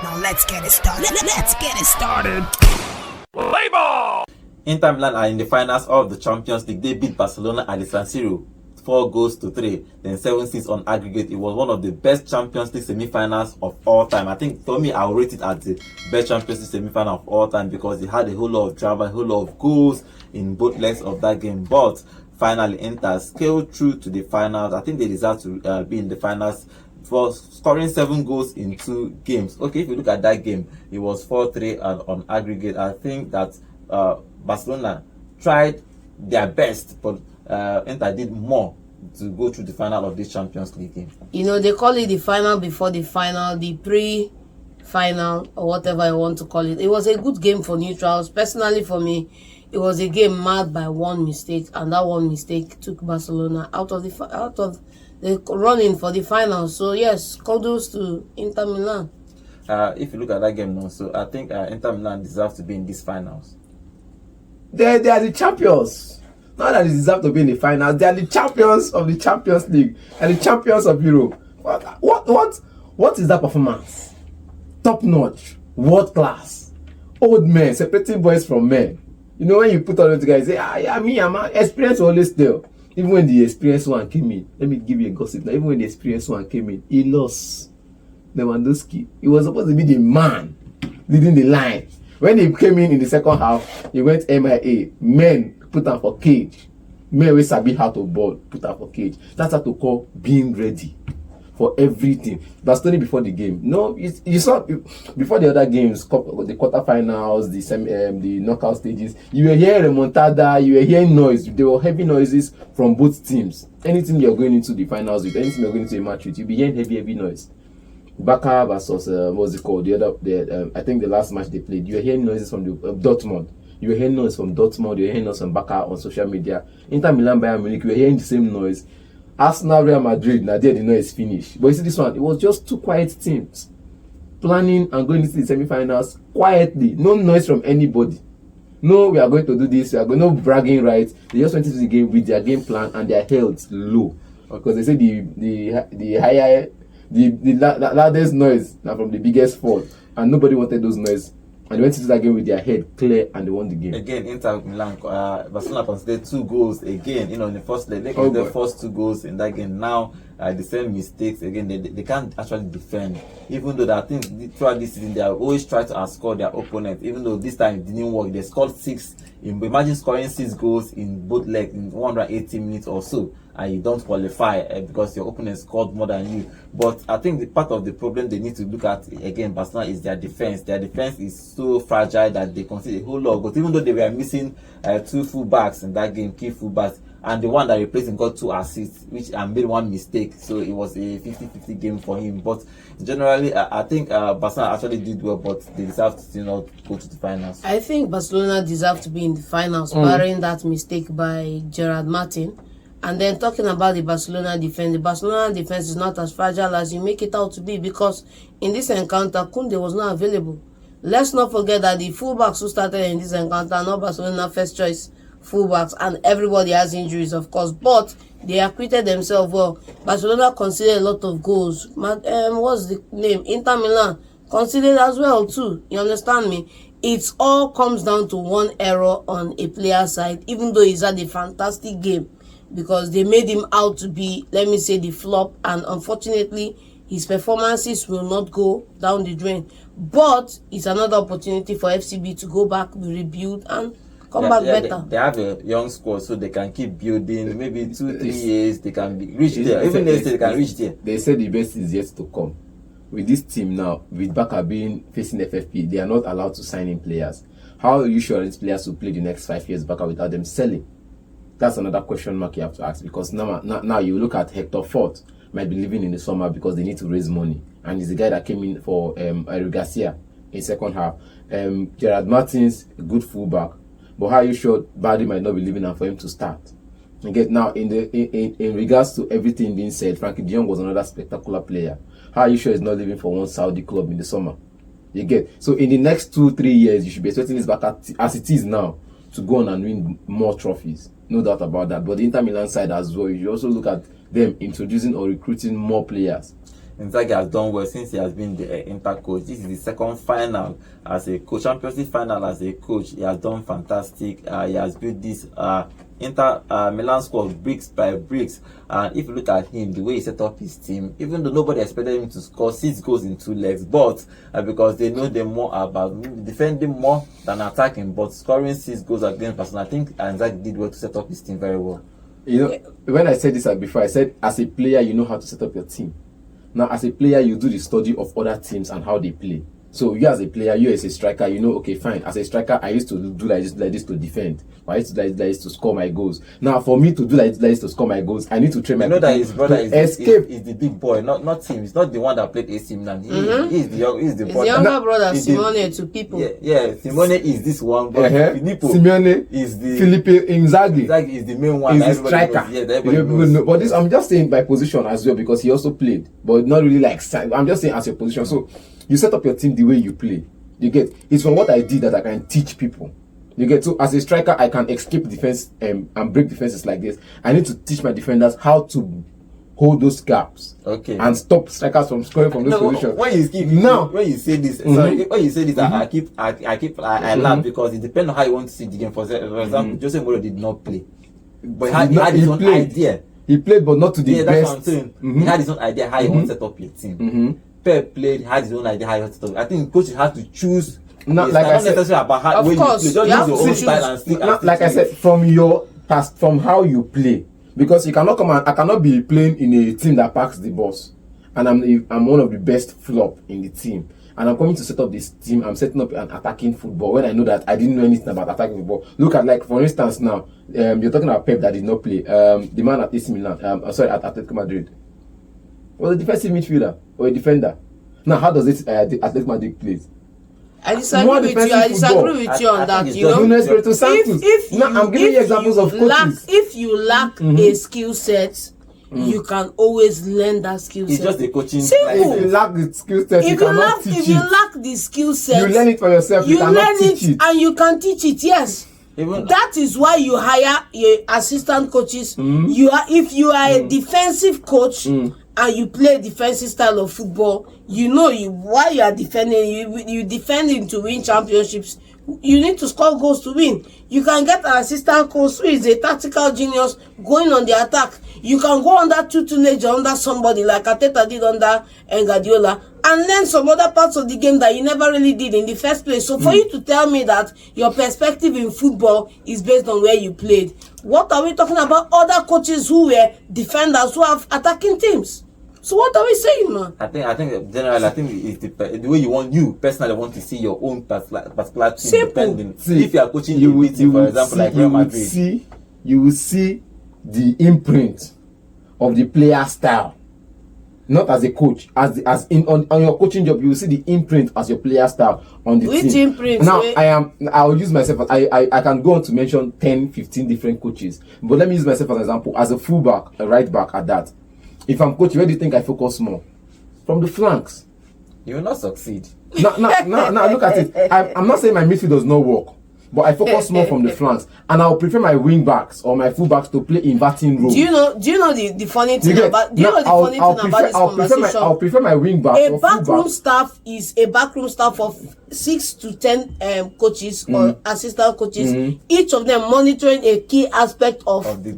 Now let's get it started. Let's get it started. Play ball! Inter Milan are in the finals of the Champions League. They beat Barcelona at the San Siro 4-3, then 7-6 on aggregate. It was one of the best Champions League semi-finals of all time. I think for me, I'll rate it as the best Champions League semi-final of all time because it had a whole lot of drama, a whole lot of goals in both legs of that game. But finally, Inter scaled through to the finals. I think they deserve to be in the finals for scoring 7 goals in 2 games. Okay, if you look at that game, it was 4-3 and on aggregate. I think that Barcelona tried their best, but Inter did more to go through the final of this Champions League game. You know, they call it the final before the final, the pre-final, or whatever you want to call it. It was a good game for neutrals. Personally, for me, it was a game marked by one mistake, and that one mistake took Barcelona out of the running for the final. So yes, kudos to Inter Milan. If you look at that game now, so I think Inter Milan deserves to be in these finals. They are the champions. Not that they deserve to be in the finals. They are the champions of the Champions League and the champions of Europe. What is that performance? Top notch, world class, old men separating boys from men. You know, when you put all those guys, say, I'm experience always tell. Even when the experienced one came in, let me give you a gossip now. Even when the experienced one came in, he lost. Lewandowski. He was supposed to be the man leading the line. When he came in the second half, he went MIA. Men put him for cage. Men will sabi how to ball, put him for cage. That's how to call being ready for everything. That's only before the game. No, you saw before the other games, the quarterfinals, the knockout stages. You were hearing remontada, you were hearing noise. There were heavy noises from both teams. Anything you're going into the finals with, anything you're going into a match with, you'll be hearing heavy noise. Barca versus what's it called? I think the last match they played. You were hearing noises from the Dortmund. You were hearing noise from Dortmund. You were hearing noise from Barca on social media. Inter Milan, Bayern Munich. You were hearing the same noise. Arsenal, Real Madrid. Now there the noise finished. But you see this one. It was just 2 quiet teams planning and going into the semi-finals quietly. No noise from anybody. No, we are going to do this. We are going no bragging rights. They just went into the game with their game plan and their health low because they say the higher. The loudest noise now from the biggest fault, and nobody wanted those noise. And they went into that game with their head clear, and they won the game. Again, Inter Milan, Barcelona considered 2 goals again. You know, in the first leg, they considered the first 2 goals in that game. Now, the same mistakes again. They can't actually defend, even though I think throughout this season they have always tried to outscore their opponent. Even though this time it didn't work, they scored 6. Imagine scoring 6 goals in both legs in 180 minutes or so, and you don't qualify because your opponent scored more than you. But I think the part of the problem they need to look at again, Barcelona, is their defense. Their defense is so fragile that they concede a whole lot. But even though they were missing 2 fullbacks in that game, key fullbacks, and the one that replaced him got 2 assists, which made 1 mistake. So it was a 50-50 game for him. But generally, I think Barcelona actually did well, but they deserve to still not go to the finals. I think Barcelona deserve to be in the finals, barring that mistake by Gerard Martin. And then talking about the Barcelona defense is not as fragile as you make it out to be, because in this encounter, Koundé was not available. Let's not forget that the fullbacks who started in this encounter are not Barcelona first choice fullbacks, and everybody has injuries, of course, but they acquitted themselves well. Barcelona conceded a lot of goals. What's the name? Inter Milan conceded as well too. You understand me? It all comes down to one error on a player's side, even though he's had a fantastic game, because they made him out to be, let me say, the flop, and unfortunately his performances will not go down the drain. But it's another opportunity for FCB to go back, rebuild, and come back better. They have a young squad, so they can keep building. Maybe 2-3 years they can reach there. Even they can reach there. They said the best is yet to come. With this team now, with Barca being facing FFP, they are not allowed to sign in players. How are you sure these players will play the next 5 years Barca without them selling? That's another question mark you have to ask, because now you look at Hector Fort, might be leaving in the summer because they need to raise money, and he's the guy that came in for Eric Garcia in second half. Gerard Martins, a good fullback, but how are you sure Bardi might not be leaving and for him to start? Again, now in regards to everything being said, Frankie de Jong was another spectacular player. How are you sure he's not leaving for one Saudi club in the summer? You get, so in the next 2-3 years, you should be expecting this back as it is now to go on and win more trophies. No doubt about that. But the Inter Milan side as well, you also look at them introducing or recruiting more players. Inzaghi has done well since he has been the Inter coach. This is the second final as a coach, Champions League final as a coach. He has done fantastic. He has built this Inter Milan squad bricks by bricks. And if you look at him, the way he set up his team, even though nobody expected him to score 6 goals in 2 legs, but because they know them more about defending more than attacking, but scoring 6 goals against Barcelona, I think Inzaghi did well to set up his team very well. You know, when I said this before, I said as a player, you know how to set up your team. Now, as a player, you do the study of other teams and how they play. So you as a player, you as a striker, you know, okay, fine. As a striker, I used to do like this to defend. I used to like this to score my goals. Now, for me to do like this to score my goals, I need to train my. You know that his brother is the big boy, not him. He's not the one that played AC Milan. He's the younger brother, Simone to people. Yeah, Simone is this one, but Filippo Simone is the Felipe Inzaghi. Inzaghi is the main one. He's the striker. Knows. But this, I'm just saying by position as well because he also played, but not really like. I'm just saying as your position. So you set up your team the way you play. You get, it's from what I did that I can teach people. You get, so as a striker, I can escape defense and break defenses like this. I need to teach my defenders how to hold those gaps, okay, and stop strikers from scoring from those positions. When you say this, sorry, when you say this, I laugh because it depends on how you want to see the game. For example, Jose Mourinho did not play, but he had his own idea. He played, but not to the best. That's what I'm saying. He had his own idea how he wants to set up your team. Pep played, had his own idea how he wants to set up. I think coaches have to choose. Not like I said, about how you play. Just use your own style and stick. Like I said, from your past, from how you play, because you cannot come and I cannot be playing in a team that packs the bus, and I'm one of the best flop in the team, and I'm coming to set up this team. I'm setting up an attacking football when I know that I didn't know anything about attacking football. Look at, like, for instance, now you're talking about Pep that did not play. The man at AC Milan, at Atletico Madrid, was a defensive midfielder or a defender. Now, how does it Atletico Madrid play? I disagree with you on that. You know, I'm giving you examples of coaches. If you lack a skill set, you can always learn that skill set. It's just a coaching. Simple. If you lack the skill set, you cannot teach it. If you lack the skill set, you learn it for yourself. You cannot teach it, and you can teach it. Yes. That is why you hire your assistant coaches. If you are a defensive coach and you play defensive style of football, you know why you are defending. You defending to win championships. You need to score goals to win. You can get an assistant coach who is a tactical genius going on the attack. You can go under tutelage under somebody like Arteta did under Guardiola and learn some other parts of the game that you never really did in the first place. So for you to tell me that your perspective in football is based on where you played, what are we talking about? Other coaches who were defenders who have attacking teams. So what are we saying, man? I think generally, it's the way you personally want to see your own particular team. Simple. See, if you are coaching for example, like Real Madrid, you will see the imprint of the player style, not as a coach, on your coaching job. You will see the imprint as your player style on the team. Which imprint? Now I'll use myself. I can go on to mention 10-15 different coaches, but let me use myself as an example. As a fullback, a right back at that. If I'm coaching, where do you think I focus more? From the flanks. You will not succeed. Now, look at it. I'm not saying my midfield does not work, but I focus more from the flanks, and I'll prefer my wing backs or my full backs to play inverting roles. Do you know the funny thing about? Do you know the funny thing about this conversation? I'll prefer my wing backs. A backroom staff is a backroom staff of 6 to 10 coaches or assistant coaches. Each of them monitoring a key aspect of the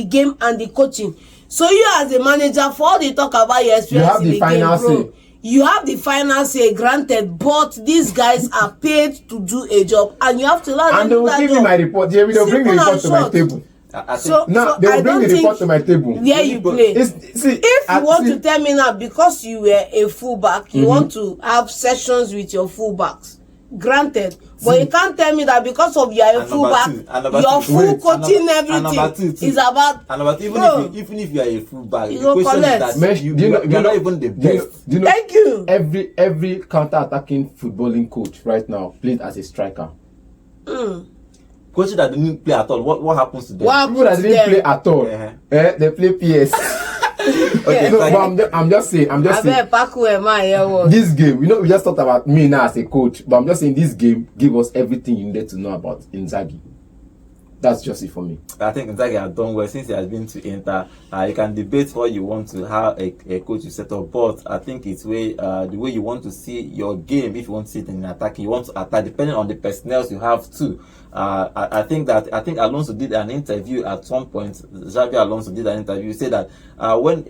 game and the coaching. So you as a manager, for all they talk about your experience in the game, bro, you have the final say, granted, but these guys are paid to do a job, and you have to learn. And they will give me my report. They'll bring the report to my table. They will bring the report to my table. Where you play. If you want to tell me now, because you were a fullback, you want to have sessions with your fullbacks. Granted, but you can't tell me that because of your fullback, your full coaching everything is about. Even if you are a fullback, the question is that you're not even the best. Thank you. Every counter-attacking footballing coach right now played as a striker. Coaches that didn't play at all, what happens to them? People that didn't play at all, they play PS. Okay, but I'm just saying. This game, we just talked about me now as a coach, but I'm just saying this game gave us everything you needed to know about Inzaghi. That's just it for me. I think Inzaghi has done well since he has been to Inter. You can debate what you want to have a coach you set up, but I think it's the way you want to see your game. If you want to see it in attack, you want to attack depending on the personnel you have too. I think Alonso did an interview at some point. Xavi Alonso did an interview. He said that when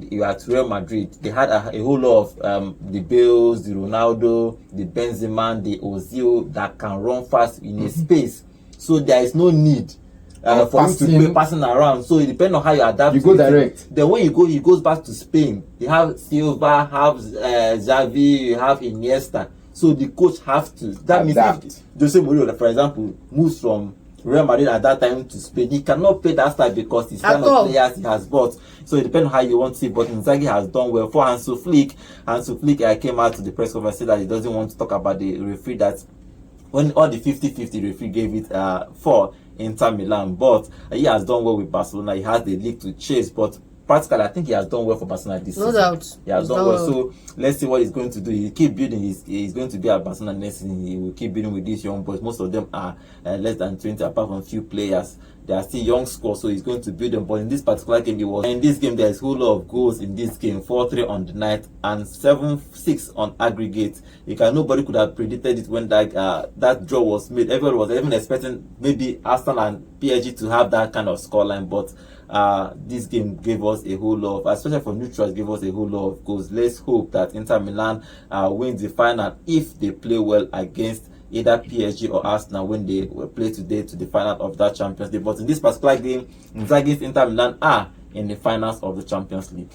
you are at Real Madrid, they had a whole lot of the Bales, the Ronaldo, the Benzema, the Ozil that can run fast in a space. So there is no need for you to play passing around. So it depends on how you adapt. You go direct. Then when he goes back to Spain. You have Silva, have Xavi, you have Iniesta. So the coach have to. That adapt. means if Jose Mourinho, for example, moves from Real Madrid at that time to Spain, he cannot play that style because he's kind of players he has bought. So it depends on how you want to see. But Inzaghi has done well for Hansi Flick. Hansi Flick came out to the press conference said that he doesn't want to talk about the referee that when all the 50-50 referee gave it for Inter Milan, but he has done well with Barcelona. He has the league to chase, but practically I think he has done well for Barcelona this season. No doubt. He has done well. So let's see what he's going to do. He keep building. He's going to be at Barcelona next season. He will keep building with these young boys. Most of them are less than 20, apart from a few players. They are still young score, so he's going to build them. But in this particular game, in this game, there is a whole lot of goals in this game. 4-3 on the night and 7-6 on aggregate. Nobody could have predicted it when that draw was made. Everyone was even expecting maybe Arsenal and PSG to have that kind of scoreline, but this game gave us a whole lot of, especially for neutrals, gave us a whole lot of goals. Let's hope that Inter Milan wins the final if they play well against either PSG or Arsenal when they play today to the final of that Champions League. But in this particular game, Inzaghi's Inter Milan are in the finals of the Champions League.